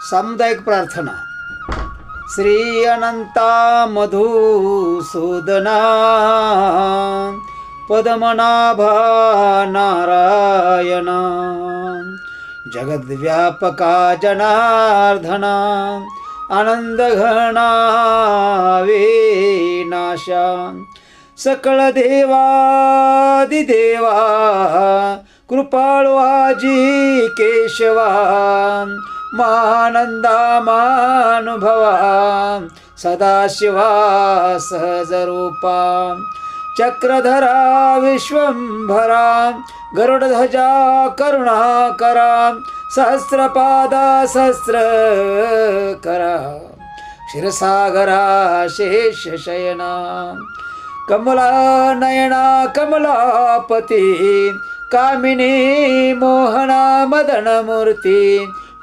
सामुदायिक प्रार्थना. श्री अनंता मधुसूदना पद्मनाभा नारायणा जगद्व्यापका जनार्दना आनंदघना विनाशा सकळ देवादिदेवा कृपाळू आजी केशवा मानंदा मानुभवा सदाशिवा सहजरूपा चक्रधरा विश्वंभरा गरुडध्वजा करुणाकरा सहस्रपादा सहस्रकरा क्षीरसागरा शेषशयना कमला नयना कमलापती कामिनी मोहना मदनमूर्ती